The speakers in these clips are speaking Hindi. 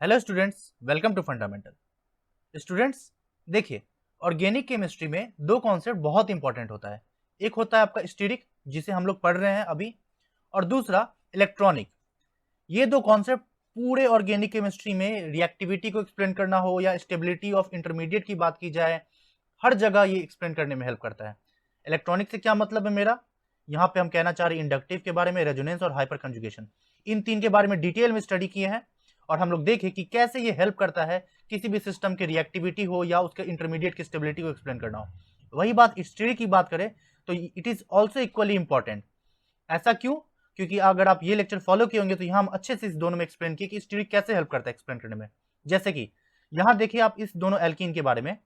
Hello students, welcome to fundamental. Students देखिए, ऑर्गेनिक केमिस्ट्री में दो कॉन्सेप्ट बहुत इंपॉर्टेंट होता है। एक होता है आपका स्टीरिक, जिसे हम लोग पढ़ रहे हैं अभी, और दूसरा इलेक्ट्रॉनिक। ये दो कॉन्सेप्ट पूरे ऑर्गेनिक केमिस्ट्री में रिएक्टिविटी को एक्सप्लेन करना हो या स्टेबिलिटी ऑफ इंटरमीडिएट की बात की जाए, हर जगह ये एक्सप्लेन करने में हेल्प करता है। इलेक्ट्रॉनिक से क्या मतलब है मेरा, यहाँ पे हम कहना चाह रहे हैं इंडक्टिव के बारे में, रेजोनेंस और हाइपर कंजुगेशन, इन तीन के बारे में डिटेल में स्टडी किए हैं और हम लोग देखें कि कैसे ये हेल्प करता है किसी भी सिस्टम की रिएक्टिविटी हो या उसके इंटरमीडिएट की स्टेबिलिटी को एक्सप्लेन करना हो। वही बात स्टीरिक की बात करें तो it is also equally important. ऐसा क्यों? क्योंकि अगर आप ये लेक्चर फॉलो किए होंगे तो यहाँ हम अच्छे से इस दोनों में एक्सप्लेन किए कि स्टीरिक कैसे हेल्प करता है एक्सप्लेन करने में। जैसे कि यहाँ देखिए आप इस दोनों एल्कीन के बारे में,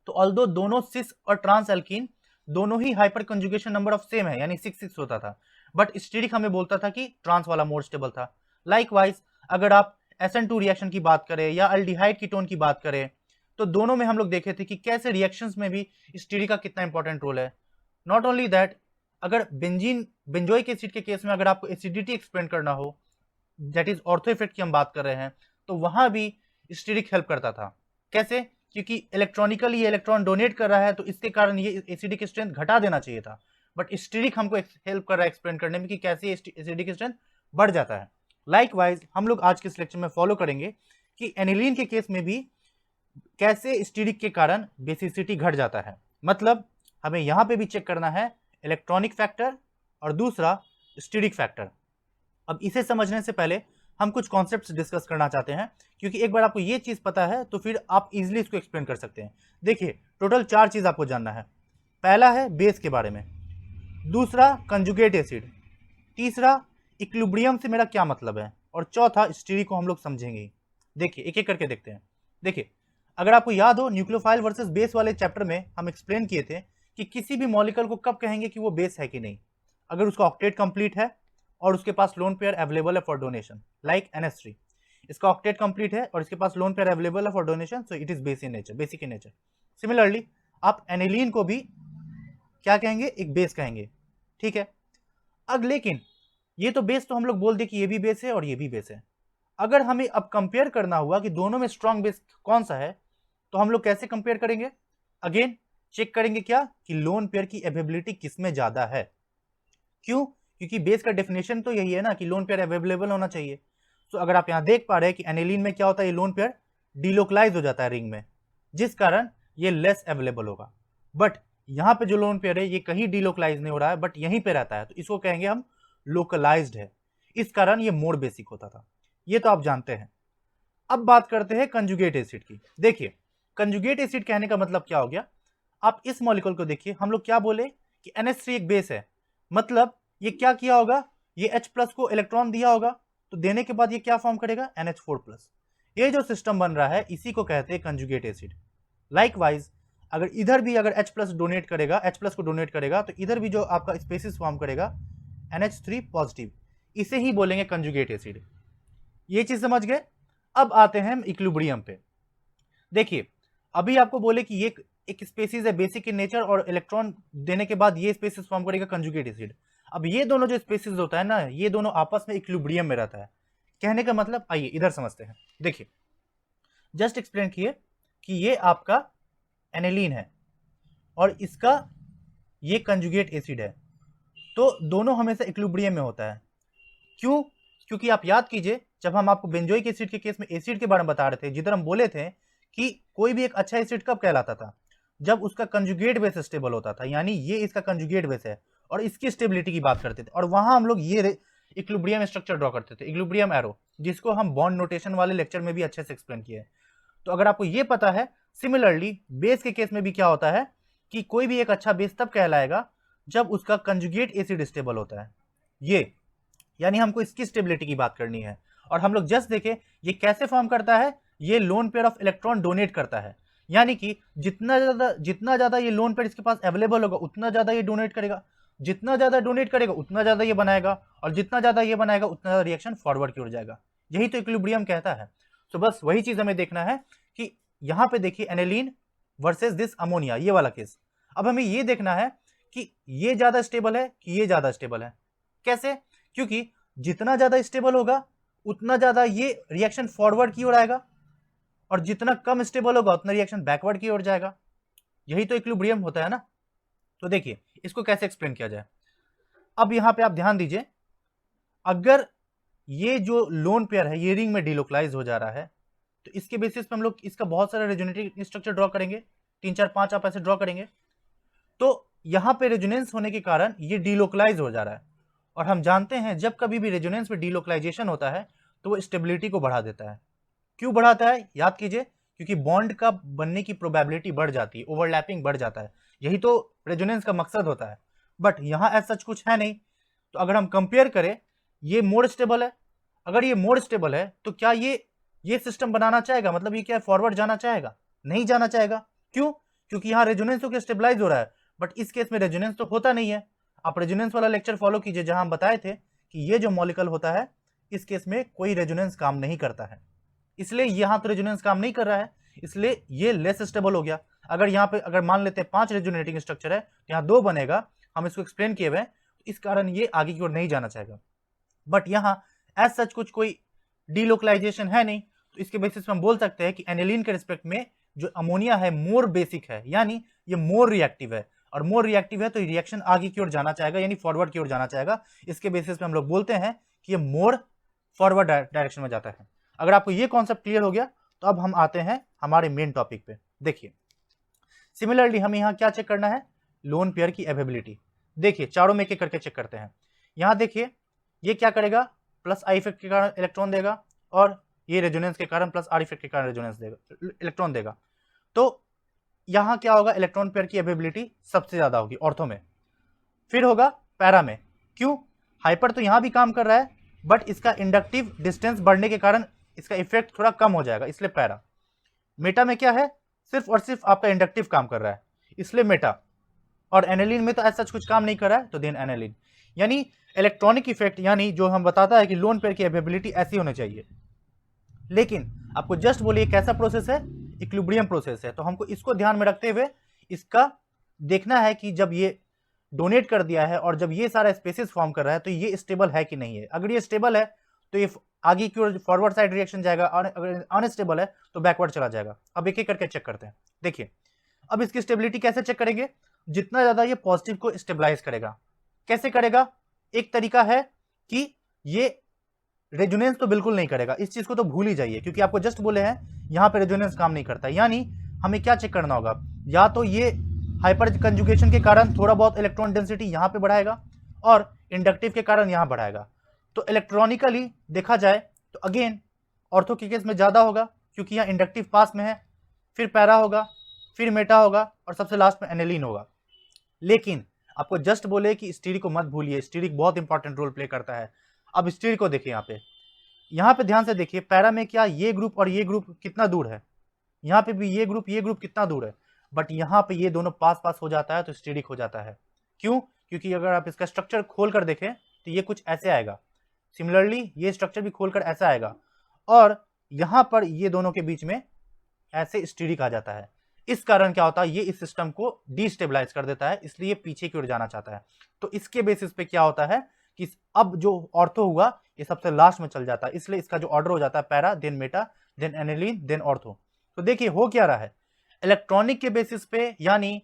तो ऑल्दो दोनों सिस और ट्रांस एल्कीन दोनों ही hyper conjugation number of same है, यानी 6 होता था, बट स्टीरिक हमें बोलता था कि ट्रांस वाला मोर स्टेबल था। लाइकवाइज अगर आप SN2 रिएक्शन की बात करें या अल्डिहाइड कीटोन की बात करें, तो दोनों में हम लोग देखे थे कि कैसे रिएक्शंस में भी स्टीरिक का कितना इंपॉर्टेंट रोल है। नॉट ओनली दैट, अगर बेंजोइक एसिड के केस में अगर आपको एसिडिटी एक्सप्लेन करना हो, दैट इज ऑर्थो इफेक्ट की हम बात कर रहे हैं, तो वहां भी स्टीरिक हेल्प करता था। कैसे? क्योंकि इलेक्ट्रॉनिकली ये इलेक्ट्रॉन डोनेट कर रहा है, तो इसके कारण ये एसिडिक स्ट्रेंथ घटा देना चाहिए था, बट स्टीरिक हमको हेल्प कर रहा है एक्सप्लेन करने में कि कैसे एसिडिक स्ट्रेंथ बढ़ जाता है। लाइकवाइज हम लोग आज के इस लेक्चर में फॉलो करेंगे कि एनिलीन के केस में भी कैसे स्टीरिक के कारण बेसिसिटी घट जाता है। मतलब हमें यहां पे भी चेक करना है इलेक्ट्रॉनिक फैक्टर और दूसरा स्टीरिक फैक्टर। अब इसे समझने से पहले हम कुछ कॉन्सेप्ट्स डिस्कस करना चाहते हैं, क्योंकि एक बार आपको ये चीज पता है तो फिर आप इजीली इसको एक्सप्लेन कर सकते हैं। देखिए, टोटल 4 चीज आपको जानना है। पहला है बेस के बारे में, दूसरा कंजुगेट एसिड, तीसरा इक्विलिब्रियम से मेरा क्या मतलब है, और चौथा स्टीरिक को हम लोग समझेंगे। देखिए एक एक करके देखते हैं। देखिए, अगर आपको याद हो न्यूक्लियोफाइल वर्सेस बेस वाले चैप्टर में हम एक्सप्लेन किए थे कि किसी भी मॉलिक्यूल को कब कहेंगे कि वो बेस है कि नहीं, अगर उसका ऑक्टेट कंप्लीट है और उसके पास लोन पेयर अवेलेबल है फॉर डोनेशन, लाइक NH3। इसका ऑक्टेट कंप्लीट है और इसके पास लोन पेयर अवेलेबल है for donation, so it is basic in nature. Similarly आप एनिलीन को भी क्या कहेंगे, एक बेस कहेंगे, ठीक है। अब लेकिन ये तो बेस तो हम लोग बोल दे कि ये भी बेस है और ये भी बेस है। अगर हमें अब कंपेयर करना हुआ कि दोनों में स्ट्रॉन्ग बेस कौन सा है, तो हम लोग कैसे कंपेयर करेंगे? अगेन चेक करेंगे क्या कि लोन पेयर की अवेलेबिलिटी किसमें ज्यादा है। क्यों? क्योंकि बेस का डेफिनेशन तो यही है ना कि लोन पेयर अवेलेबल होना चाहिए। तो अगर आप यहां देख पा रहे हैं कि एनिलीन में क्या होता है, ये लोन पेयर डिलोकलाइज हो जाता है रिंग में, जिस कारण ये लेस अवेलेबल होगा। बट यहां पे जो लोन पेयर है ये कहीं डिलोकलाइज नहीं हो रहा है, बट यहीं पे रहता है, तो इसको कहेंगे हम लोकलाइज्ड है, इस कारण ये मोर बेसिक होता था। ये तो आप जानते हैं। अब बात करते हैं कंजुगेट एसिड की। देखिए, कंजुगेट एसिड कहने का मतलब क्या हो गया। आप इस मॉलिक्यूल को देखिए, हम लोग क्या बोले कि NH3 एक बेस है, मतलब ये क्या किया होगा, ये H+ को इलेक्ट्रॉन दिया होगा, तो देने के बाद ये क्या फॉर्म करेगा, NH4+। ये जो सिस्टम बन रहा है इसी को कहते हैं कंजुगेट एसिड। लाइकवाइज अगर इधर भी अगर H+ डोनेट करेगा, H+ को डोनेट करेगा, तो इधर भी जो आपका स्पेसिस फॉर्म करेगा NH3+, इसे ही बोलेंगे कंजुगेट एसिड। ये चीज समझ गए। अब आते हैं हम इक्विलिब्रियम पे। देखिए, अभी आपको बोले कि ये एक स्पेसीज है बेसिक इन नेचर, और इलेक्ट्रॉन देने के बाद ये स्पेसीज फॉर्म करेगा कंजुगेट एसिड। अब ये दोनों जो स्पेसीज होता है ना, ये दोनों आपस में इक्विलिब्रियम में रहता है। कहने का मतलब, आइए इधर समझते हैं। देखिए, जस्ट एक्सप्लेन किए कि ये आपका एनिलीन है और इसका ये कंजुगेट एसिड है, तो दोनों हमेशा इक्विलिब्रियम में होता है। क्यों? क्योंकि आप याद कीजिए, जब हम आपको बेंजोइक एसिड के केस में एसिड के बारे में बता रहे थे, जिधर हम बोले थे कि कोई भी एक अच्छा एसिड कब कहलाता था, जब उसका कंजुगेट बेस स्टेबल होता था, यानी ये इसका कंजुगेट बेस है और इसकी स्टेबिलिटी की बात करते थे, और वहां हम लोग ये इक्विलिब्रियम स्ट्रक्चर ड्रॉ करते थे, इक्विलिब्रियम एरो, जिसको हम बॉन्ड नोटेशन वाले लेक्चर में भी अच्छे से एक्सप्लेन किए। तो अगर आपको ये पता है, सिमिलरली बेस के केस में भी क्या होता है कि कोई भी एक अच्छा बेस तब कहलाएगा जब उसका कंजुगेट एसिड स्टेबल होता है। ये यानी हमको इसकी स्टेबिलिटी की बात करनी है, और हम लोग जस्ट देखें ये कैसे फॉर्म करता है। ये lone pair of electron donate करता है, यानी कि जितना ज्यादा ये लोन पेयर इसके पास अवेलेबल होगा उतना ज्यादा ये डोनेट करेगा, जितना ज्यादा डोनेट करेगा उतना ज्यादा ये बनाएगा, और जितना ज्यादा ये बनाएगा उतना ज्यादा रिएक्शन फॉरवर्ड की ओर जाएगा। यही तो इक्विलिब्रियम कहता है। तो बस वही चीज हमें देखना है कि यहां पे देखिए एनिलीन वर्सेस दिस अमोनिया, ये वाला केस। अब हमें ये देखना है कि ये ज्यादा स्टेबल है कि ये ज्यादा स्टेबल है। कैसे? क्योंकि जितना ज्यादा स्टेबल होगा उतना ज़्यादा ये रिएक्शन फॉरवर्ड की ओर आएगा, और जितना कम स्टेबल होगा उतना रिएक्शन बैकवर्ड की ओर जाएगा। यही तो इक्विलिब्रियम होता है ना। तो देखिए इसको कैसे एक्सप्लेन किया जाए। अब यहां पे आप ध्यान दीजिए, अगर ये जो लोन पेयर है ये रिंग में डिलोकलाइज हो जा रहा है, तो इसके बेसिस पे हम लोग इसका बहुत सारा रेजोनेटिंग स्ट्रक्चर ड्रॉ करेंगे, 3 4 5 आप ऐसे ड्रॉ करेंगे। तो यहां पे रेजोनेंस होने के कारण ये डिलोकलाइज हो जा रहा है, और हम जानते हैं जब कभी भी रेजोनेंस में डिलोकलाइजेशन होता है तो वो स्टेबिलिटी को बढ़ा देता है। क्यों बढ़ाता है, याद कीजिए, क्योंकि बॉन्ड का बनने की प्रोबेबिलिटी बढ़ जाती है, ओवरलैपिंग बढ़ जाता है, यही तो रेजोनेंस का मकसद होता है। बट यहां ऐसा सच कुछ है नहीं। तो अगर हम कंपेयर करें, ये मोर स्टेबल है, अगर ये मोर स्टेबल है तो क्या ये सिस्टम बनाना चाहेगा, मतलब ये क्या फॉरवर्ड जाना चाहेगा, नहीं जाना चाहेगा। क्यों, क्योंकि यहाँ रेजोनेंस तो क्या स्टेबलाइज हो रहा है, बट इस केस में रेजोनेंस तो होता नहीं है। आप रेजोनेंस वाला लेक्चर फॉलो कीजिए जहां हम बताए थे कि ये जो मॉलिक्यूल होता है इस केस में कोई रेजोनेंस काम नहीं करता है, इसलिए यहां तो रेजोनेंस काम नहीं कर रहा है, इसलिए ये लेस स्टेबल हो गया। अगर यहाँ पे अगर मान लेते हैं 5 रेजोनेटिंग स्ट्रक्चर है तो यहाँ 2 बनेगा, हम इसको एक्सप्लेन किए हुए हैं, इस कारण ये आगे की ओर नहीं जाना चाहेगा। बट यहाँ एज सच कुछ कोई डीलोकलाइजेशन है नहीं, तो इसके बेसिस पे हम बोल सकते हैं कि एनिलीन के रिस्पेक्ट में जो अमोनिया है मोर बेसिक है, यानी ये मोर रिएक्टिव है, और मोर रिएक्टिव है तो रिएक्शन आगे की ओर जाना चाहेगा, यानी फॉरवर्ड की ओर जाना चाहेगा। इसके बेसिस पे हम लोग बोलते हैं कि ये मोर फॉरवर्ड डायरेक्शन में जाता है। अगर आपको ये कॉन्सेप्ट क्लियर हो गया तो अब हम आते हैं हमारे मेन टॉपिक पे। देखिए सिमिलरली हमें यहाँ क्या चेक करना है, लोन पेयर की अवेबिलिटी। देखिए चारों में एक एक करके चेक करते हैं। यहाँ देखिए ये क्या करेगा, प्लस आई इफेक्ट के कारण इलेक्ट्रॉन देगा, और ये रेजोनेंस के कारण प्लस आर इफेक्ट के कारण रेजोनेंस देगा, इलेक्ट्रॉन देगा। तो यहाँ क्या होगा, इलेक्ट्रॉन पेयर की अवेबिलिटी सबसे ज्यादा होगी ऑर्थो में, फिर होगा पैरा में। क्यों, हाइपर तो यहाँ भी काम कर रहा है, बट इसका इंडक्टिव डिस्टेंस बढ़ने के कारण इसका इफेक्ट थोड़ा कम हो जाएगा, इसलिए पैरा। मेटा में क्या है, सिर्फ और सिर्फ आपका इंडक्टिव काम कर रहा है, इसलिए मेटा। और एनालिन में तो ऐसा कुछ काम नहीं कर रहा है, तो देन एनालिन। यानी इलेक्ट्रॉनिक इफेक्ट, यानी जो हम बताता है कि लोन पेयर की अवेबिलिटी ऐसी होनी चाहिए। लेकिन आपको जस्ट बोलिए कैसा प्रोसेस है, इक्विलिब्रियम प्रोसेस है, तो हमको इसको ध्यान में रखते हुए इसका देखना है कि जब ये डोनेट कर दिया है और जब ये सारा स्पेसिस फॉर्म कर रहा है तो ये स्टेबल है कि नहीं है। अगर ये स्टेबल है तो ये आगे की ओर फॉरवर्ड साइड रिएक्शन जाएगा, और अगर अनस्टेबल है तो बैकवर्ड चला जाएगा। अब एक एक करके चेक करते हैं। देखिए अब इसकी स्टेबिलिटी कैसे चेक करेंगे, जितना ज्यादा ये पॉजिटिव को स्टेबलाइज करेगा। कैसे करेगा, एक तरीका है कि ये रेजोनेंस तो बिल्कुल नहीं करेगा, इस चीज को तो भूल ही जाइए, क्योंकि आपको जस्ट बोले हैं यहाँ पे रेजोनेंस काम नहीं करता। यानी हमें क्या चेक करना होगा, या तो ये हाइपर कंजुगेशन के कारण थोड़ा बहुत इलेक्ट्रॉन डेंसिटी यहाँ पे बढ़ाएगा, और इंडक्टिव के कारण यहाँ बढ़ाएगा। तो इलेक्ट्रॉनिकली देखा जाए तो अगेन ऑर्थो के केस में ज्यादा होगा, क्योंकि यहाँ इंडक्टिव पास में है, फिर पैरा होगा, फिर मेटा होगा, और सबसे लास्ट में एनिलीन होगा। लेकिन आपको जस्ट बोले कि स्टीरिक को मत भूलिए, स्टीरिक बहुत इंपॉर्टेंट रोल प्ले करता है। अब स्टीरिक को देखिए, यहाँ पे ध्यान से देखिए, पैरा में क्या ये ग्रुप और ये ग्रुप कितना दूर है, यहाँ पे भी ये ग्रुप कितना दूर है, बट यहाँ पे ये दोनों पास पास हो जाता है तो स्टीरिक हो जाता है। क्यों, क्योंकि अगर आप इसका स्ट्रक्चर खोल कर देखें तो ये कुछ ऐसे आएगा, सिमिलरली ये स्ट्रक्चर भी खोलकर ऐसा आएगा, और यहाँ पर ये दोनों के बीच में ऐसे स्टीरिक आ जाता है। इस कारण क्या होता है, ये इस सिस्टम को डिस्टेबलाइज कर देता है, इसलिए पीछे की ओर जाना चाहता है। तो इसके बेसिस पे क्या होता है कि अब जो ऑर्थो हुआ ये सबसे लास्ट में चल जाता है, इसलिए इसका जो ऑर्डर हो जाता है para, then meta, then aniline, then ortho. तो देखिए हो क्या रहा है, इलेक्ट्रॉनिक के बेसिस पे, यानी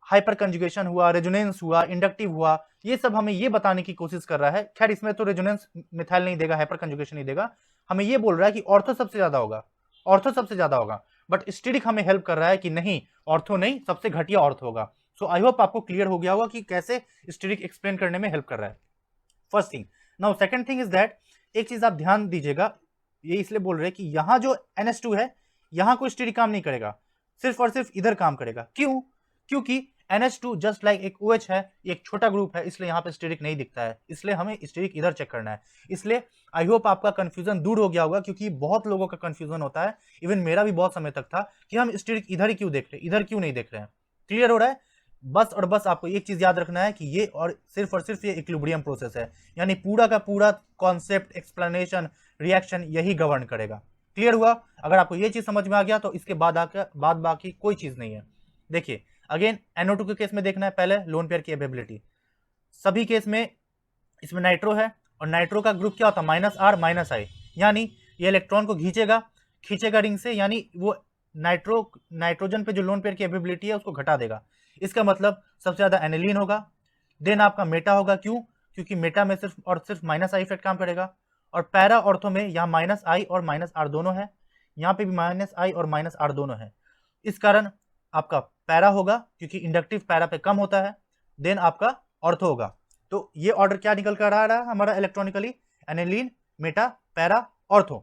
हाइपर कंजुगेशन हुआ, रेजोनेंस हुआ, इंडक्टिव हुआ, ये सब हमें ये बताने की कोशिश कर रहा है। खैर इसमें तो रेजोनेंस मिथाइल नहीं देगा, हाइपर कंजुगेशन नहीं देगा, हमें ये बोल रहा है कि ऑर्थो सबसे ज्यादा होगा, ऑर्थो सबसे ज्यादा होगा। बट स्टीरिक हमें हेल्प कर रहा है कि नहीं, ऑर्थो नहीं, सबसे घटिया ऑर्थो होगा। सो आई होप आपको क्लियर हो गया होगा कि कैसे स्टीरिक एक्सप्लेन करने में हेल्प कर रहा है। First thing. Now second thing is that, एक चीज आप ध्यान दीजिएगा, ये इसलिए बोल रहे हैं कि यहां जो NH2 है, यहां कोई स्टीरिक काम नहीं करेगा, सिर्फ और सिर्फ इधर काम करेगा। क्यों, क्योंकि NH2 जस्ट लाइक एक OH है, एक छोटा ग्रुप है, इसलिए यहाँ पे स्टीरिक नहीं दिखता है, इसलिए हमें स्टीरिक इधर चेक करना है। इसलिए आई होप आपका कंफ्यूजन दूर हो गया होगा, क्योंकि बहुत लोगों का कंफ्यूजन होता है, इवन मेरा भी बहुत समय तक था कि हम स्टीरिक इधर ही क्यों देख रहे हैं, इधर क्यों नहीं देख रहे हैं। क्लियर हो रहा है। बस और बस आपको एक चीज याद रखना है कि ये और सिर्फ ये इक्विलिब्रियम प्रोसेस है, यानी पूरा का पूरा कॉन्सेप्ट, एक्सप्लेनेशन, रिएक्शन यही गवर्न करेगा। क्लियर हुआ। अगर आपको ये चीज समझ में आ गया तो इसके बाद बाकी कोई चीज नहीं है। देखिए अगेन NO2 के केस में देखना है पहले लोन पेयर की अवेबिलिटी। सभी केस में इसमें नाइट्रो है, और नाइट्रो का ग्रुप क्या होता है, -R -I, यानी ये इलेक्ट्रॉन को खींचेगा रिंग से, यानी वो नाइट्रोजन पे जो लोन पेयर की एबिलिटी है उसको घटा देगा। इसका मतलब सबसे ज्यादा एनिलीन होगा, देन आपका मेटा होगा। क्यों? क्योंकि मेटा में सिर्फ और सिर्फ माइनस आई इफेक्ट काम करेगा। और पैरा ऑर्थो में यहाँ माइनस आई और माइनस आर दोनों है, यहाँ पे भी माइनस आई और माइनस आर दोनों है। इस कारण आपका पैरा होगा क्योंकि इंडक्टिव पैरा पे कम होता है, देन आपका ऑर्थो होगा। तो ये ऑर्डर क्या निकल कर आ रहा है हमारा electronically, aniline, meta, para, ortho.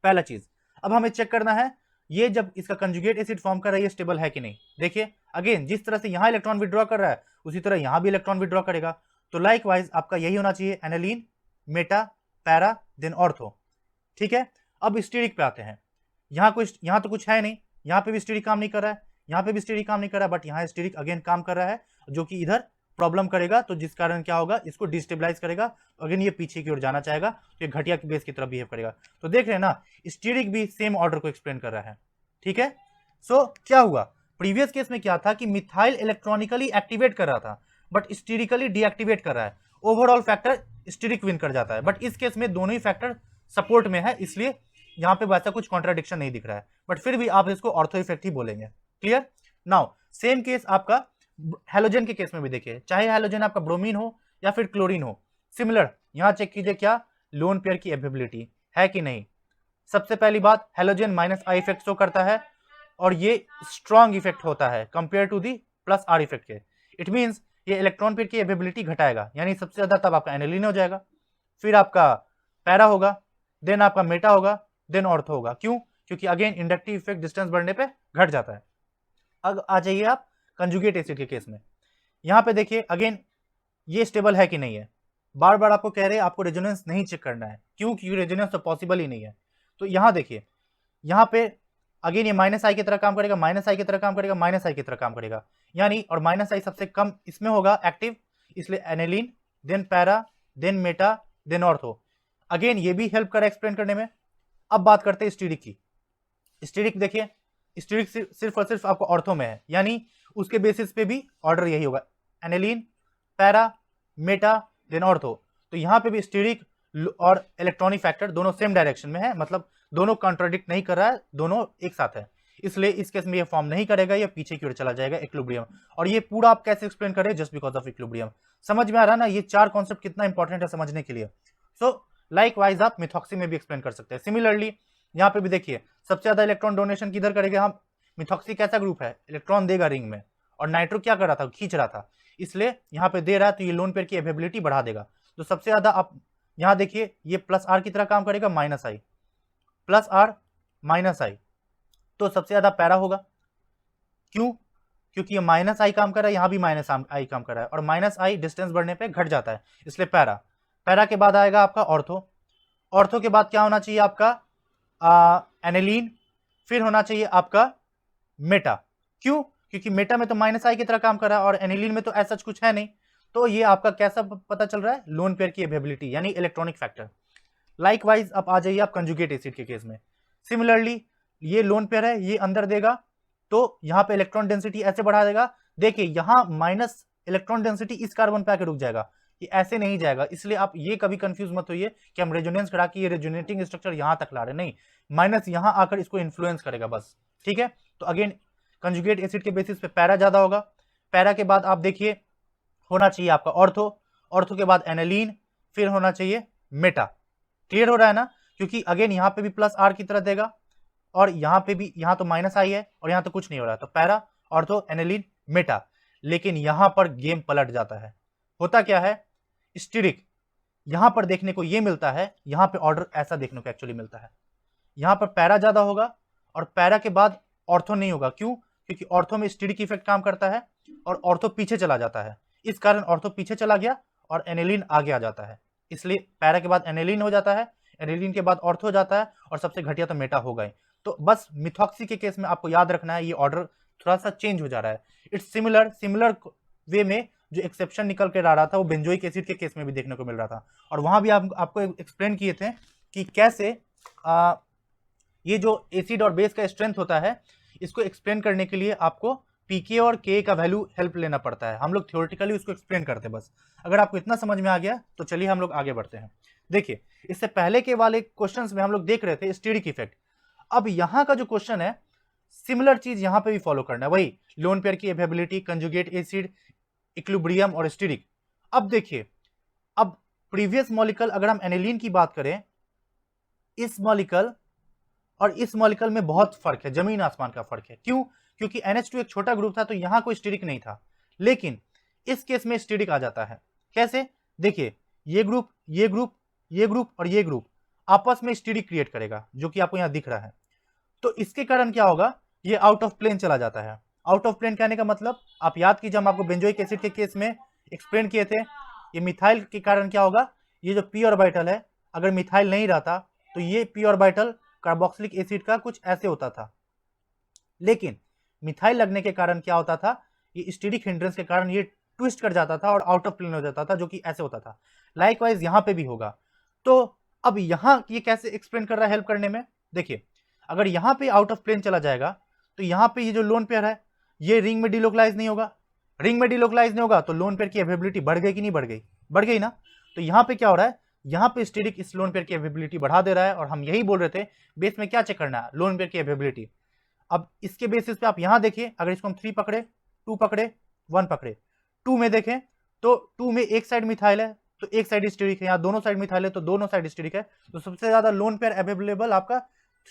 पहला चीज अब हमें चेक करना है ये जब इसका कंजुगेट एसिड फॉर्म कर रहा है ये स्टेबल है कि नहीं। देखिए अगेन जिस तरह से यहां इलेक्ट्रॉन विड्रॉ कर रहा है उसी तरह यहां भी इलेक्ट्रॉन विड्रॉ करेगा। तो लाइक वाइज आपका यही होना चाहिए, aniline, meta, para, then ortho. ठीक है, अब स्टीरिक पे आते हैं। यहाँ तो कुछ है नहीं, यहाँ पे भी स्टीरिक काम नहीं कर रहा है, यहाँ पे भी स्टीरिक काम नहीं कर रहा है, बट यहाँ स्टीरिक अगेन काम कर रहा है जो कि इधर प्रॉब्लम करेगा। तो जिस कारण क्या होगा, इसको डिस्टेबलाइज करेगा, अगेन ये पीछे की ओर जाना चाहेगा, तो ये घटिया की बेस की तरफ बिहेव करेगा। तो देख रहे हैं ना, स्टीरिक भी सेम ऑर्डर को एक्सप्लेन कर रहा है। ठीक है, सो क्या हुआ प्रीवियस केस में क्या था कि मिथाइल इलेक्ट्रॉनिकली एक्टिवेट कर रहा था बट स्टीरिकली डीएक्टिवेट कर रहा है, ओवरऑल फैक्टर स्टीरिक विन कर जाता है। बट इस केस में दोनों ही फैक्टर सपोर्ट में है, इसलिए यहां पे वैसा कुछ कॉन्ट्राडिक्शन नहीं दिख रहा है, बट फिर भी आप इसको ऑर्थो इफेक्ट ही बोलेंगे। क्लियर? नाउ सेम केस आपका हेलोजन के केस में भी देखिए, चाहे हेलोजन आपका ब्रोमीन हो या फिर क्लोरीन हो, सिमिलर यहां चेक कीजिए क्या लोन पेयर की एबिलिटी है कि नहीं। सबसे पहली बात, halogen minus I effect show करता है और ये स्ट्रॉन्ग इफेक्ट होता है compare to the plus R effect के। इट मींस ये इलेक्ट्रॉन पेयर की एबिलिटी घटाएगा, यानी सबसे ज्यादा तब आपका एनिलीन हो जाएगा, फिर आपका पैरा होगा, देन आपका मेटा होगा, देन ऑर्थो होगा। क्यों? क्योंकि अगेन इंडक्टिव इफेक्ट डिस्टेंस बढ़ने पे घट जाता है। अब आ जाइए आप कंजुगेट एसिड के केस में। यहां पे देखिए अगेन ये स्टेबल है कि नहीं है। बार बार आपको कह रहे हैं आपको रेजोनेंस नहीं चेक करना है, क्यों? क्योंकि रेजोनेंस तो पॉसिबल ही नहीं है। तो यहां देखिए, यहां पे अगेन ये माइनस आई की तरह काम करेगा, माइनस आई की तरह काम करेगा, माइनस आई की तरह काम करेगा, यानी और माइनस आई सबसे कम इसमें होगा एक्टिव, इसलिए aniline, then para, then meta, then ortho. Again ये भी हेल्प करा एक्सप्लेन करने में। अब बात करते हैं स्टीरिक की। स्टीरिक देखिए, स्टीरिक सिर्फ और सिर्फ आपको ऑर्थो में है, यानी उसके बेसिस पे भी ऑर्डर यही होगा, aniline, para, meta, then ortho. तो यहां पे भी स्टीरिक और इलेक्ट्रॉनिक फैक्टर दोनों सेम डायरेक्शन में है, मतलब दोनों कॉन्ट्राडिक्ट नहीं कर रहा है, दोनों एक साथ है, इसलिए इस केस में ये फॉर्म नहीं करेगा, ये पीछे की ओर चला जाएगा इक्विलिब्रियम। और ये पूरा आप कैसे एक्सप्लेन करें? Just because of equilibrium. समझ में आ रहा है ना ये चार कॉन्सेप्ट कितना इंपॉर्टेंट है समझने के लिए। सो लाइक वाइज आप मिथॉक्सी में भी एक्सप्लेन कर सकते हैं। सिमिलरली यहाँ पे भी देखिए, सबसे ज्यादा इलेक्ट्रॉन डोनेशन किधर करेगा हम? मिथॉक्सी कैसा ग्रुप है, इलेक्ट्रॉन देगा रिंग में, और नाइट्रो क्या कर रहा था, खींच रहा था, इसलिए यहाँ पे दे रहा है, तो ये लोन पेयर की एबिलिटी बढ़ा देगा। तो सबसे ज्यादा आप यहाँ देखिए, ये प्लस आर की तरह काम करेगा, minus I, plus R, minus I, तो सबसे ज्यादा पैरा होगा। क्यों? क्योंकि ये माइनस आई काम कर रहा है, यहां भी माइनस आई काम कर रहा है, और माइनस आई डिस्टेंस बढ़ने पे घट जाता है, इसलिए पैरा। पैरा के बाद आएगा आपका ऑर्थो। ऑर्थो के बाद क्या होना चाहिए आपका? एनिलीन, फिर होना चाहिए आपका मेटा। क्यों? क्योंकि मेटा में तो माइनस आई की तरह काम कर रहा है और एनिलीन में तो ऐसा कुछ है नहीं। तो ये आपका कैसा पता चल रहा है? लोन पेयर की एबिलिटी, यानी इलेक्ट्रॉनिक फैक्टर। लाइक वाइज अब आ जाइए आप कंजुगेट एसिड के केस में। सिमिलरली ये लोन पेयर है, ये अंदर देगा, तो यहां पे इलेक्ट्रॉन डेंसिटी ऐसे बढ़ा देगा। देखिए यहां माइनस इलेक्ट्रॉन डेंसिटी इस कार्बन पे आके रुक जाएगा, ये ऐसे नहीं जाएगा, इसलिए आप ये कभी कंफ्यूज मत होइए कि हम रेजोनेंस करा के ये रेजोनेटिंग स्ट्रक्चर यहां तक ला रहे, नहीं, माइनस यहां आकर इसको इन्फ्लुएंस करेगा बस। ठीक है, तो अगेन कंजुगेट एसिड के बेसिस पे पैरा ज्यादा होगा। पैरा के बाद आप देखिए होना चाहिए आपका ऑर्थो, ऑर्थो के बाद एनिलीन, फिर होना चाहिए मेटा। क्लियर हो रहा है ना? क्योंकि अगेन यहां पे भी प्लस आर की तरह देगा, और यहां पे भी, यहां तो माइनस आई है और यहां तो कुछ नहीं हो रहा, तो पैरा, ऑर्थो, एनिलीन, मेटा। लेकिन यहां पर गेम पलट जाता है। होता क्या है? स्टीरिक यहां पर देखने को ये मिलता है, यहां पे ऑर्डर ऐसा देखने को एक्चुअली मिलता है, यहां पर पैरा ज्यादा होगा और पैरा के बाद ऑर्थो नहीं होगा। क्यों? क्योंकि ऑर्थो में स्टीरिक इफेक्ट काम करता है और ऑर्थो पीछे चला जाता है, इस कारण ऑर्थो पीछे चला गया और एनिलीन आगे आ जाता है, इसलिए पैरा के बाद एनिलीन हो जाता है, एनिलीन के बाद ऑर्थो हो जाता है, और सबसे घटिया तो मेटा हो गए। तो बस मिथॉक्सी के केस में आपको याद रखना है, ये ऑर्डर थोड़ा सा चेंज हो जा रहा है। इट्स सिमिलर वे में जो एक्सेप्शन निकल कर आ रहा था वो बेंजोइक एसिड के केस में भी देखने को मिल रहा था, और वहां भी आपको एक्सप्लेन किए थे कि कैसे ये जो एसिड और बेस का स्ट्रेंथ होता है, इसको एक्सप्लेन करने के लिए आपको पीके और के का वैल्यू हेल्प लेना पड़ता है। हम लोग थ्योरेटिकली उसको एक्सप्लेन करते हैं बस। अगर आपको इतना समझ में आ गया तो चलिए हम लोग आगे बढ़ते हैं। देखिए इससे पहले के वाले क्वेश्चंस में हम लोग देख रहे थे स्टीरिक इफेक्ट, अब यहाँ का जो क्वेश्चन है सिमिलर चीज यहाँ पे भी फॉलो करना है, वही लोन पेयर की अवेबिलिटी, कंजुगेट एसिड, इक्विलिब्रियम और स्टीरिक। अब देखिए, अब प्रीवियस मॉलिक्यूल अगर हम एनिलीन की बात करें, इस मॉलिक्यूल और इस मॉलिक्यूल में बहुत फर्क है, जमीन आसमान का फर्क है। क्यों? क्योंकि NH2 एक छोटा ग्रुप था तो यहां कोई स्टीरिक नहीं था, लेकिन इस केस में स्टीरिक आ जाता है। कैसे? देखिए ये ग्रुप, ये ग्रुप, ये ग्रुप और ये ग्रुप आपस में स्टीरिक क्रिएट करेगा, जो कि आपको यहां दिख रहा है। तो इसके कारण क्या होगा, ये आउट ऑफ प्लेन चला जाता है। आउट ऑफ प्लेन कहने का मतलब आप याद कीजिए, हम आपको बेंजोइक एसिड के केस में एक्सप्लेन किए थे, ये मिथाइल के कारण क्या होगा, ये जो पी ऑर्बिटल है अगर मिथाइल नहीं रहता तो ये पी ऑर्बिटल कार्बोक्सिलिक एसिड का कुछ ऐसे होता था, लेकिन मिथाइल लगने के कारण क्या होता था, ये स्टीरिक हिंड्रेंस के कारण ये ट्विस्ट कर जाता था और आउट ऑफ प्लेन हो जाता था, जो कि ऐसे होता था। लाइकवाइज यहां पे भी होगा। तो अब यहां ये कैसे एक्सप्लेन कर रहा है हेल्प करने में, देखिए अगर यहां पे आउट ऑफ प्लेन चला जाएगा तो यहां पे ये जो लोन पेयर है ये रिंग में डिलोकलाइज नहीं होगा, रिंग में डिलोकलाइज नहीं होगा तो लोन पेयर की अवेबिलिटी बढ़ गई कि नहीं बढ़ गई, बढ़ गई ना। तो यहां पे क्या हो रहा है, यहां पे स्टीरिक इस लोन पेयर की अवेबिलिटी बढ़ा दे रहा है, और हम यही बोल रहे थे बेस में क्या चेक करना है, लोन पेयर की अवेबिलिटी। अब इसके बेसिस पे आप यहां देखिए, अगर इसको हम 3 पकड़े, 2 पकड़े, 1 पकड़े, 2 में देखें तो 2 में एक साइड मिथाइल है तो एक साइड स्टीरिक है, यहाँ दोनों साइड मिथाइल है तो दोनों साइड स्टीरिक है, तो सबसे ज्यादा लोन पेयर अवेलेबल आपका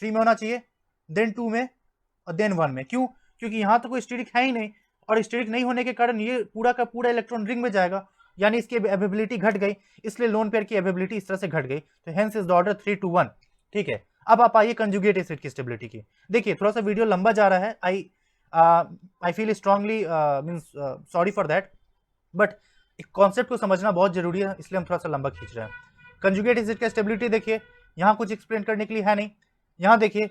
3 में होना चाहिए, देन 2 में और देन 1 में। क्यों? क्योंकि यहाँ तो कोई स्टीरिक है ही नहीं, और स्टीरिक नहीं होने के कारण ये पूरा का पूरा इलेक्ट्रॉन रिंग में जाएगा, यानी इसकी अवेबिलिटी घट गई, इसलिए लोन पेयर की अवेबिलिटी इस तरह से घट गई। तो हेंस इज द ऑर्डर 3-1। ठीक है, अब आप आइए कंजुगेट एसिड की स्टेबिलिटी की। देखिए थोड़ा सा वीडियो लंबा जा रहा है, I feel strongly means sorry for that, but एक कॉन्सेप्ट को समझना बहुत जरूरी है, इसलिए हम थोड़ा सा लंबा खींच रहे हैं। कंजुगेट एसिड का स्टेबिलिटी देखिए, यहाँ कुछ एक्सप्लेन करने के लिए है नहीं, यहाँ देखिए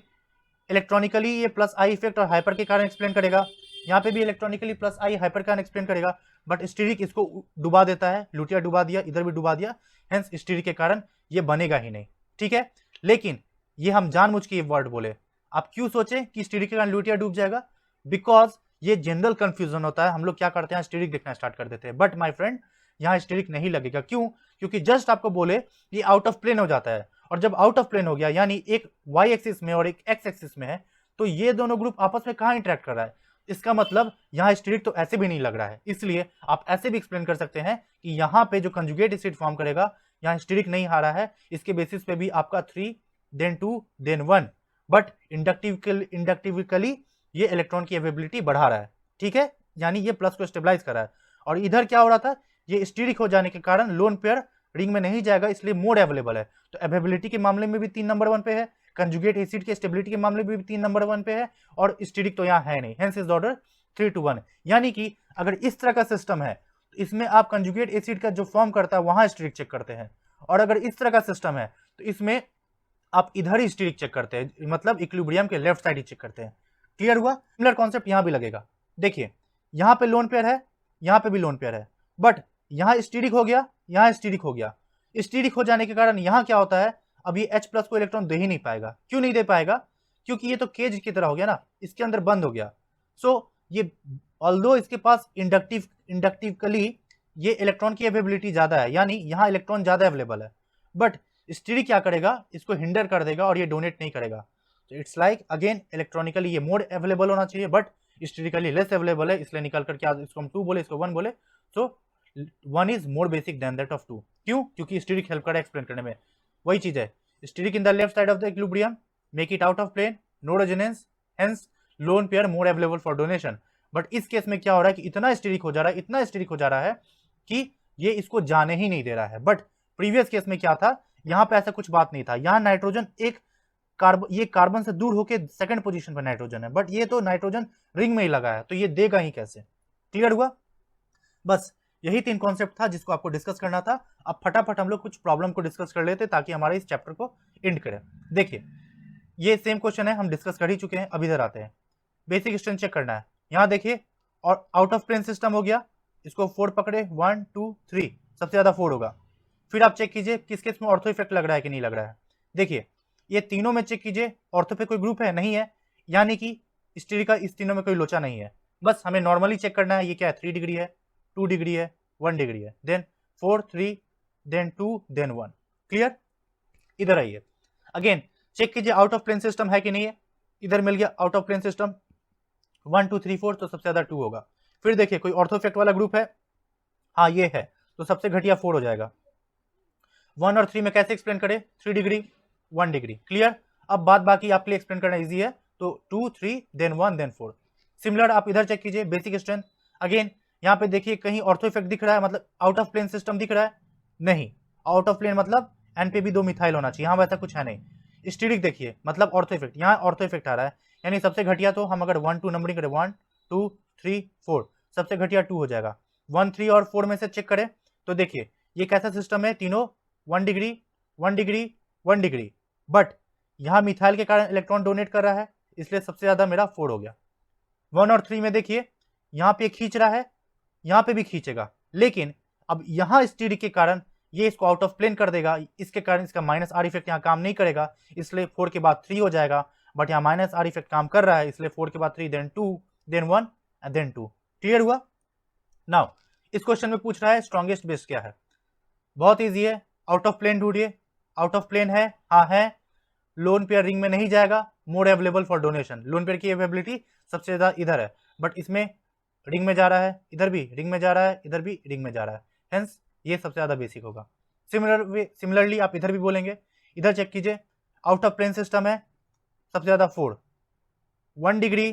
इलेक्ट्रॉनिकली ये प्लस आई इफेक्ट और हाइपर के कारण एक्सप्लेन करेगा, यहाँ पे भी इलेक्ट्रॉनिकली प्लस आई हाइपर के कारण एक्सप्लेन करेगा, बट स्टीरिक इसको डुबा देता है, लुटिया डुबा दिया, इधर भी डुबा दिया, हेंस स्टीरिक के कारण ये बनेगा ही नहीं। ठीक है, लेकिन ये हम जानबूझ के ये वर्ड बोले। आप क्यों सोचे कि स्टीरिक के कारण लुटिया डूब जाएगा? बिकॉज ये जनरल कंफ्यूजन होता है, हम लोग क्या करते हैं स्टीरिक देखना स्टार्ट कर देते हैं, बट माय फ्रेंड यहाँ स्टीरिक नहीं लगेगा। क्यों? क्योंकि जस्ट आपको बोले ये आउट ऑफ प्लेन हो जाता है, और जब आउट ऑफ प्लेन हो गया यानी एक वाई एक्सिस में और एक एक्स एक्सिस में है, तो ये दोनों ग्रुप आपस में कहाँ इंटरेक्ट कर रहा है, इसका मतलब यहाँ स्टीरिक तो ऐसे भी नहीं लग रहा है। इसलिए आप ऐसे भी एक्सप्लेन कर सकते हैं कि यहाँ पे जो कंजुगेट एसिड फॉर्म करेगा यहाँ स्टीरिक नहीं आ रहा है, इसके बेसिस पे भी आपका 3 देन 2 देन 1, बट इंडक्टिविकली ये इलेक्ट्रॉन की अवेबिलिटी बढ़ा रहा है। ठीक है, यानी ये प्लस को स्टेबलाइज कर रहा है। और इधर क्या हो रहा था, ये स्टीरिक हो जाने के कारण लोन पेयर रिंग में नहीं जाएगा, इसलिए मोड अवेलेबल है। तो अवेबिलिटी के मामले में भी 3 नंबर 1 पे है, कंजुगेट एसिड के स्टेबिलिटी के मामले में भी 3 नंबर 1 पे है, और स्टीरिक तो यहाँ है नहीं, हेंस इज ऑर्डर 3-1। यानी कि अगर इस तरह का सिस्टम है तो इसमें आप कंजुगेट एसिड का जो फॉर्म करता है वहां स्टीरिक चेक करते हैं, और अगर इस तरह का सिस्टम है तो इसमें आप इधर ही स्टीरिक चेक करते हैं, मतलब इक्विलिब्रियम के लेफ्ट साइड ही चेक करते हैं। क्लियर हुआ? सिमिलर कॉन्सेप्ट यहां भी लगेगा। देखिए यहां पे लोन पेयर है, यहां पे भी लोन पेयर है, बट यहां स्टीरिक हो गया, यहां स्टीरिक हो गया। स्टीरिक हो जाने के कारण यहां क्या होता है, अब ये H+ को इलेक्ट्रॉन दे ही नहीं पाएगा। क्यों नहीं दे पाएगा? क्योंकि ये तो केज की तरह हो गया ना, इसके अंदर बंद हो गया। सो ये ऑल्दो इसके पास इंडक्टिवली ये इलेक्ट्रॉन की अवेबिलिटी ज्यादा है, यानी यहाँ इलेक्ट्रॉन ज्यादा अवेलेबल है, बट स्टीरिक क्या करेगा, इसको हिंडर कर देगा और ये डोनेट नहीं करेगा। तो इट्स लाइक अगेन इलेक्ट्रॉनिकली ये मोड अवेलेबल होना चाहिए, बट स्टीरिकली लेस अवेलेबल है, इसलिए निकल कर क्या इसको हम 2 बोले, इसको 1 बोले। So 1 is more basic than that of 2। क्यों? क्योंकि स्टीरिक हेल्प करेगा एक्सप्लेन करने में। वही चीज है, steric in the left side of the equilibrium, make it out of plane, no resonance, hence lone pair more available for donation. But इस केस में क्या हो रहा है कि इतना स्टीरिक हो जा रहा है, इतना स्टीरिक हो जा रहा है कि ये इसको जाने ही नहीं दे रहा है। बट प्रीवियस केस में क्या था, यहां पे ऐसा कुछ बात नहीं था, यहां नाइट्रोजन एक ये कार्बन से दूर होके सेकंड पोजीशन पर नाइट्रोजन है, बट ये तो नाइट्रोजन रिंग में ही लगा है, तो ये देगा ही कैसे? क्लियर हुआ? बस यही 3 कॉन्सेप्ट था जिसको आपको डिस्कस करना था। अब फटाफट हम लोग कुछ प्रॉब्लम को डिस्कस कर लेते ताकि हमारे इस चैप्टर को एंड करें। देखिए ये सेम क्वेश्चन है, हम डिस्कस कर ही चुके हैं। अब इधर आते हैं, बेसिक स्ट्रेंथ चेक करना है। यहाँ देखिए, और आउट ऑफ प्लेन सिस्टम हो गया, इसको 4 पकड़े, 1 2 3, सबसे ज्यादा 4 होगा। फिर आप चेक कीजिए किस केस में ऑर्थो इफेक्ट लग रहा है कि नहीं लग रहा है। देखिए ये तीनों में चेक कीजिए, ऑर्थो पे कोई ग्रुप है नहीं है, यानी कि स्टीरिक का इस तीनों में कोई लोचा नहीं है। बस हमें नॉर्मली चेक करना है, ये क्या है, 3 डिग्री है, 2 डिग्री है, 1 डिग्री है, देन 4 3 देन 2 देन 1। क्लियर? इधर आइए, अगेन चेक कीजिए आउट ऑफ प्लेन सिस्टम है कि नहीं है। इधर मिल गया आउट ऑफ प्लेन सिस्टम 1 2 3 4, तो सबसे ज्यादा 2 होगा। फिर देखिए कोई ऑर्थो इफेक्ट वाला ग्रुप है, हाँ ये है, तो सबसे घटिया 4 हो जाएगा। 1 और 3 में कैसे एक्सप्लेन करें, 3 डिग्री 1 डिग्री, क्लियर? अब बात बाकी आपके लिए एक्सप्लेन करना इजी है, तो 2 3 देन 1 देन 4। सिमिलर आप इधर चेक कीजिए बेसिक स्ट्रेंथ, अगेन यहाँ पे देखिए कहीं ऑर्थो इफेक्ट दिख रहा है, मतलब आउट ऑफ प्लेन सिस्टम दिख रहा है, नहीं। आउट ऑफ प्लेन मतलब एन पे भी 2 मिथाइल होना चाहिए, यहाँ वैसा कुछ है नहीं। स्टीरिक देखिए मतलब ऑर्थो इफेक्ट, यहाँ ऑर्थो इफेक्ट आ रहा है, यानी सबसे घटिया तो हम अगर 1 2 नंबरिंग करें 1 2 3 4, सबसे घटिया 2 हो जाएगा। 1 3 और 4 में से चेक करें तो देखिए ये कैसा सिस्टम है, तीनों 1 डिग्री 1 डिग्री 1 डिग्री, बट यहाँ मिथाइल के कारण इलेक्ट्रॉन डोनेट कर रहा है, इसलिए सबसे ज्यादा मेरा 4 हो गया। 1 और 3 में देखिए यहाँ पे खींच रहा है, यहाँ पे भी खींचेगा, लेकिन अब यहाँ स्टीरिक के कारण ये इसको आउट ऑफ प्लेन कर देगा, इसके कारण इसका माइनस आर इफेक्ट यहाँ काम नहीं करेगा, इसलिए 4 के बाद 3 हो जाएगा। बट यहाँ माइनस आर इफेक्ट काम कर रहा है, इसलिए 4 के बाद 3 then 2 then 1 and then 2। Clear हुआ? नाउ इस क्वेश्चन में पूछ रहा है स्ट्रॉन्गेस्ट बेस क्या है, बहुत ईजी है, आउट ऑफ प्लेन ढूंढिए। आउट ऑफ प्लेन है, हाँ है, लोन पेयर रिंग में नहीं जाएगा, mode available for donation, lone pair की अवेलेबिलिटी सबसे ज्यादा इधर है, बट इसमें रिंग में जा रहा है, इधर भी रिंग में जा रहा है, इधर भी रिंग में जा रहा है, हेंस ये सबसे ज्यादा बेसिक होगा। सिमिलरली आप इधर भी बोलेंगे, इधर चेक कीजिए आउट ऑफ प्लेन सिस्टम है, सबसे ज्यादा 4 1 डिग्री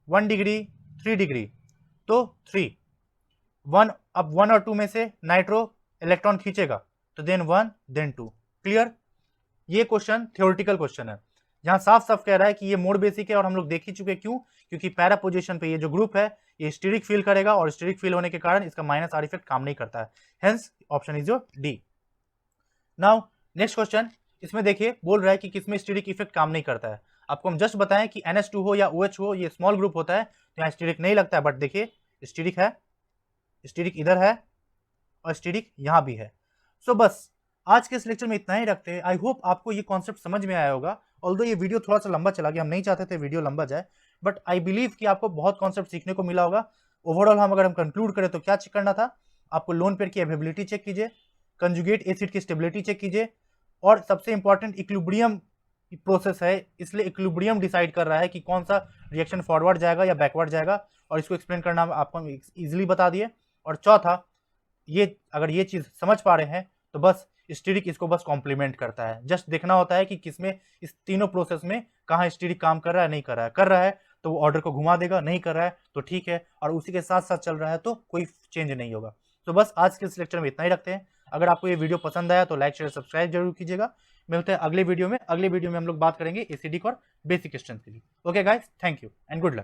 1 डिग्री 3 डिग्री, तो 3 1, अब 1 और 2 में से नाइट्रो इलेक्ट्रॉन खींचेगा, तो देन 1 देन 2। क्लियर? ये क्वेश्चन थ्योरेटिकल क्वेश्चन है, जहां साफ साफ कह रहा है कि ये मोड बेसिक है, और हम लोग देख ही चुके, क्यों? क्योंकि पैरा पोजीशन पे ये जो ग्रुप है ये स्टीरिक फील करेगा, और स्टीरिक फील होने के कारण इसका माइनस आर इफेक्ट काम नहीं करता है, hence option is your D. Now next question, इसमें देखिए बोल रहा है कि किसमें स्टीरिक इफेक्ट काम नहीं करता है। आपको हम जस्ट बताएं कि NH2 हो या OH हो, ये स्मॉल ग्रुप होता है, तो यहाँ स्टीरिक नहीं लगता है, बट देखिए स्टीरिक है, स्टीरिक इधर है, और स्टीरिक यहाँ भी है। सो बस आज के इस लेक्चर में इतना ही रखते हैं। आई होप आपको ये कॉन्सेप्ट समझ में आया होगा, ऑल्दो ये वीडियो थोड़ा सा लंबा चला गया, हम नहीं चाहते थे वीडियो लंबा जाए, बट आई बिलीव कि आपको बहुत कॉन्सेप्ट सीखने को मिला होगा। ओवरऑल हम कंक्लूड करें तो क्या चेक करना था, आपको लोन पेयर की अवेलेबिलिटी चेक कीजिए, कंजुगेट एसिड की स्टेबिलिटी चेक कीजिए, और सबसे इंपॉर्टेंट इक्विलिब्रियम प्रोसेस है, इसलिए इक्विलिब्रियम डिसाइड कर रहा है कि कौन सा रिएक्शन फॉरवर्ड जाएगा या बैकवर्ड जाएगा, और इसको एक्सप्लेन करना आपको इजीली बता दिए। और चौथा, ये अगर ये चीज समझ पा रहे हैं तो बस स्टीरिक इसको बस कॉम्प्लीमेंट करता है, जस्ट देखना होता है कि किसमें इस तीनों प्रोसेस में कहाँ स्टीरिक काम कर रहा है, नहीं कर रहा है, कर रहा है तो वो ऑर्डर को घुमा देगा, नहीं कर रहा है तो ठीक है, और उसी के साथ साथ चल रहा है तो कोई चेंज नहीं होगा। तो बस आज के इस लेक्चर में इतना ही रखते हैं। अगर आपको ये वीडियो पसंद आया तो लाइक शेयर सब्सक्राइब जरूर कीजिएगा। मिलते हैं अगले वीडियो में हम लोग बात करेंगे एसिडिक और बेसिक स्ट्रेंथ के लिए। Okay guys, thank you and good luck.